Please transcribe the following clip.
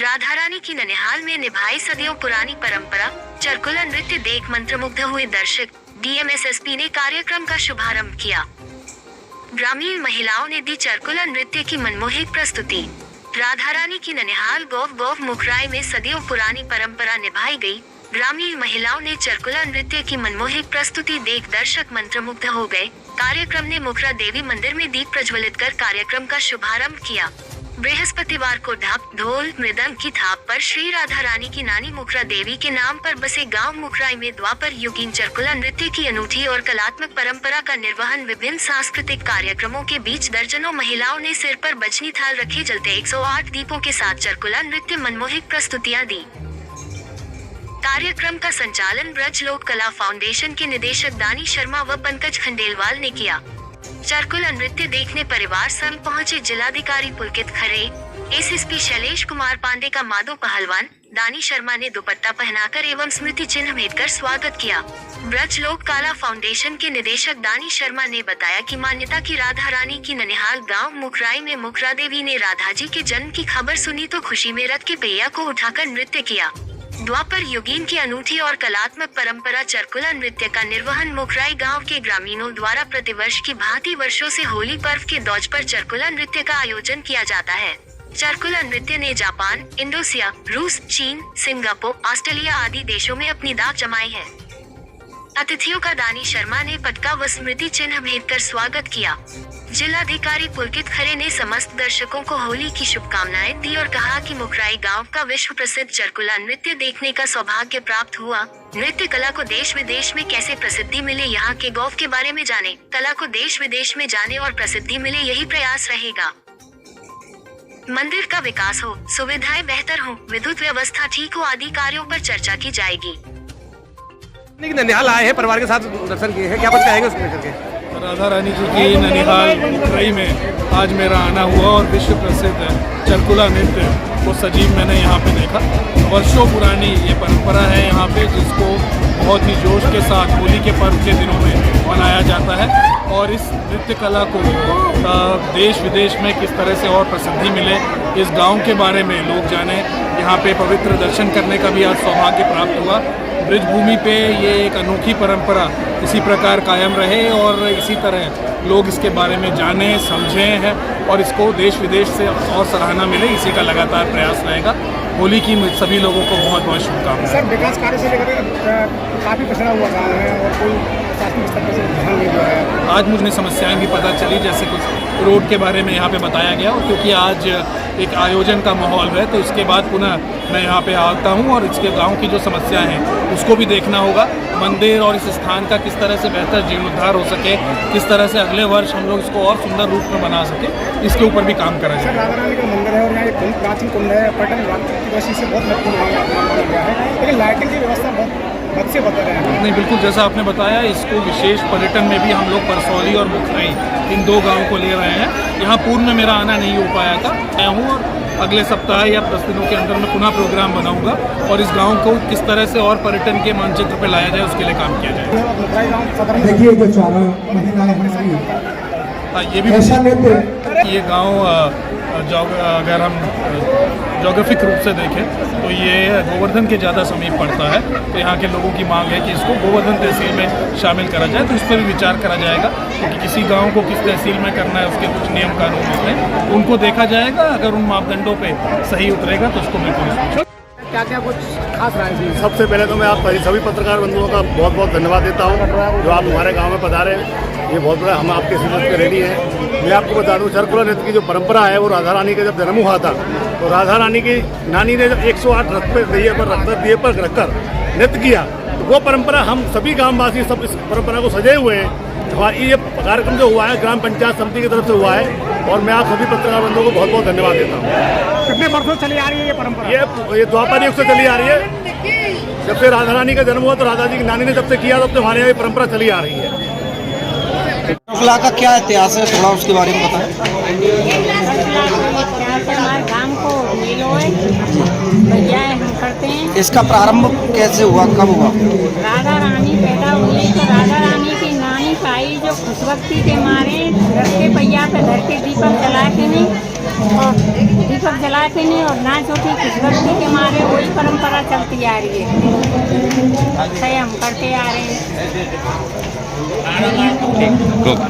राधा रानी की ननिहाल में निभाई सदियों पुरानी परंपरा। चरकुला नृत्य देख मंत्रमुग्ध हुए दर्शक। डीएमएसएसपी ने कार्यक्रम का शुभारंभ किया। ग्रामीण महिलाओं ने दी चरकुला नृत्य की मनमोहक प्रस्तुति। राधा रानी की ननिहाल गोव मुखराई में सदियों पुरानी परंपरा निभाई गई। ग्रामीण महिलाओं ने चरकुला नृत्य की मनमोहक प्रस्तुति देख दर्शक मंत्रमुग्ध हो गए। कार्यक्रम ने मुखरा देवी मंदिर में दीप प्रज्वलित कर कार्यक्रम का शुभारंभ किया। बृहस्पतिवार को ढाक ढोल मृदंग की थाप पर श्री राधा रानी की नानी मुखरा देवी के नाम पर बसे गांव मुखराई में द्वापर युगीन चरकुला नृत्य की अनूठी और कलात्मक परंपरा का निर्वहन। विभिन्न सांस्कृतिक कार्यक्रमों के बीच दर्जनों महिलाओं ने सिर पर बजनी थाल रखे जलते 108 दीपों के साथ चरकुला नृत्य मनमोहक प्रस्तुतियां दी। कार्यक्रम का संचालन ब्रज लोक कला फाउंडेशन के निदेशक दानी शर्मा व पंकज खंडेलवाल ने किया। चरकुला नृत्य देखने परिवार संग पहुंचे जिलाधिकारी पुलकित खरे, एसएसपी शैलेश कुमार पांडे का माधो पहलवान दानी शर्मा ने दुपट्टा पहनाकर एवं स्मृति चिन्ह भेंटकर स्वागत किया। ब्रज लोक कला फाउंडेशन के निदेशक दानी शर्मा ने बताया कि मान्यता की राधा रानी की ननिहाल गांव मुखराई में मुखरा देवी ने राधा जी के जन्म की खबर सुनी तो खुशी में रथ के पहिया को उठाकर नृत्य किया। द्वापर युगीन की अनूठी और कलात्मक परंपरा चरकुला नृत्य का निर्वहन मुखराई गांव के ग्रामीणों द्वारा प्रतिवर्ष की भांति वर्षों से होली पर्व के दौज पर चरकुला नृत्य का आयोजन किया जाता है। चरकुला नृत्य ने जापान, इंडोनेशिया, रूस, चीन, सिंगापुर, ऑस्ट्रेलिया आदि देशों में अपनी दाग जमाई है। अतिथियों का दानी शर्मा ने पटका व स्मृति चिन्ह भेंटकर स्वागत किया। जिलाधिकारी पुलकित खरे ने समस्त दर्शकों को होली की शुभकामनाएं दी और कहा कि मुखराई गांव का विश्व प्रसिद्ध चरकुला नृत्य देखने का सौभाग्य प्राप्त हुआ। नृत्य कला को देश विदेश में कैसे प्रसिद्धि मिले, यहाँ के गौव के बारे में जाने, कला को देश विदेश में जाने और प्रसिद्धि मिले, यही प्रयास रहेगा। मंदिर का विकास हो, सुविधाएं बेहतर हो, विद्युत व्यवस्था ठीक हो आदि कार्यों पर चर्चा की जाएगी। ननिहाल आए हैं, परिवार के साथ दर्शन किए हैं, क्या कुछ कहेंगे उसको लेकर के? राधा रानी जी की ननिहाल मुखराई में आज मेरा आना हुआ और विश्व प्रसिद्ध चरकुला नृत्य को सजीव मैंने यहाँ पे देखा। वर्षों पुरानी ये परंपरा है यहाँ पे, जिसको बहुत ही जोश के साथ होली के पर्व के दिनों में मनाया जाता है। और इस नृत्य कला को देश विदेश में किस तरह से और प्रसिद्धि मिले, इस गांव के बारे में लोग जाने, यहाँ पे पवित्र दर्शन करने का भी आज सौभाग्य प्राप्त हुआ। ब्रज भूमि पे ये एक अनोखी परंपरा इसी प्रकार कायम रहे और इसी तरह लोग इसके बारे में जाने समझें हैं और इसको देश विदेश से और सराहना मिले, इसी का लगातार प्रयास रहेगा। होली की सभी लोगों को बहुत बहुत शुभकामनाएं। सर, विकास कार्य से लेकर काफ़ी पछड़ा हुआ गाँव है और कोई प्राथमिक स्तर पर ध्यान नहीं दिया है। आज मुझे समस्याएं भी पता चली, जैसे कुछ रोड के बारे में यहाँ पे बताया गया, और क्योंकि आज एक आयोजन का माहौल है तो इसके बाद पुनः मैं यहाँ पे आता हूँ और इसके गांव की जो समस्याएं हैं उसको भी देखना होगा। मंदिर और इस स्थान का किस तरह से बेहतर जीर्णोद्धार हो सके, किस तरह से अगले वर्ष हम लोग इसको और सुंदर रूप में बना सके, इसके ऊपर भी काम करा जाए। राधा रानी का मंदिर है और यहाँ एक प्राचीन कुंड है, पर्यटन की दृष्टि से बहुत महत्वपूर्ण गया है, लेकिन लाइटिंग की व्यवस्था बहुत बद से बदल रहा है। नहीं, बिल्कुल जैसा आपने बताया, इसको विशेष पर्यटन में भी हम लोग परसौली और मुखराई इन दो गाँव को ले रहे हैं। यहाँ पूर्व में मेरा आना नहीं हो पाया था, मैं हूँ और अगले सप्ताह या 10 दिनों के अंदर मैं पुनः प्रोग्राम बनाऊंगा और इस गांव को किस तरह से और पर्यटन के मानचित्र पर लाया जाए उसके लिए काम किया जाए। देखिए जो चारा महिलाएं हमारी, ये भी ये गांव अगर हम जोग्राफिक रूप से देखें तो ये गोवर्धन के ज़्यादा समीप पड़ता है, तो यहाँ के लोगों की मांग है कि इसको गोवर्धन तहसील में शामिल करा जाए, तो इस पर भी विचार करा जाएगा। क्योंकि किसी गांव को किस तहसील में करना है उसके कुछ नियम कानून होते हैं, उनको देखा जाएगा। अगर उन मापदंडों पे सही उतरेगा तो उसको बिल्कुल। क्या क्या कुछ खास रहा है? सबसे पहले तो मैं आप सभी पत्रकार बंधुओं का बहुत बहुत धन्यवाद देता हूँ जो आप हमारे गांव में पधारे। ये बहुत बड़ा, हम आपके सूरत पे रेडी हैं। मैं आपको बता दूँ, चरकुला नृत्य की जो परंपरा है वो राधा रानी का जब जन्म हुआ था तो राधा रानी की नानी ने जब 108 रथ पर दिए पर रखकर नृत्य किया, तो वो परंपरा हम सभी गाँववासी सब इस परंपरा को सजे हुए हैं। ये कार्यक्रम जो हुआ है ग्राम पंचायत समिति की तरफ से हुआ है और मैं आप सभी पत्रकार बंधुओं को बहुत बहुत धन्यवाद देता हूँ। कितने वर्षों से चली आ रही है ये परंपरा? ये द्वापर युग से चली आ रही है। जब से राधा रानी का जन्म हुआ तो राधा जी की नानी ने जब से किया तब से हमारे यहाँ ये परंपरा चली आ रही है। चरकुला का क्या इतिहास है, थोड़ा उसके बारे में बताएं। हमारे गांव को मेलो है, भैया हम करते हैं। इसका प्रारंभ कैसे हुआ, कब हुआ? राधा रानी पैदा हुई तो राधा रानी की नानी पाई जो खुशबक्ति के मारे घर के पहिया पे धर के दीपक जला के नहीं और दीपक जलाते नहीं और नाच उठी खुशबू के मारे वही परंपरा चलती आ रही है, ऐसे हम करते आ रहे हैं।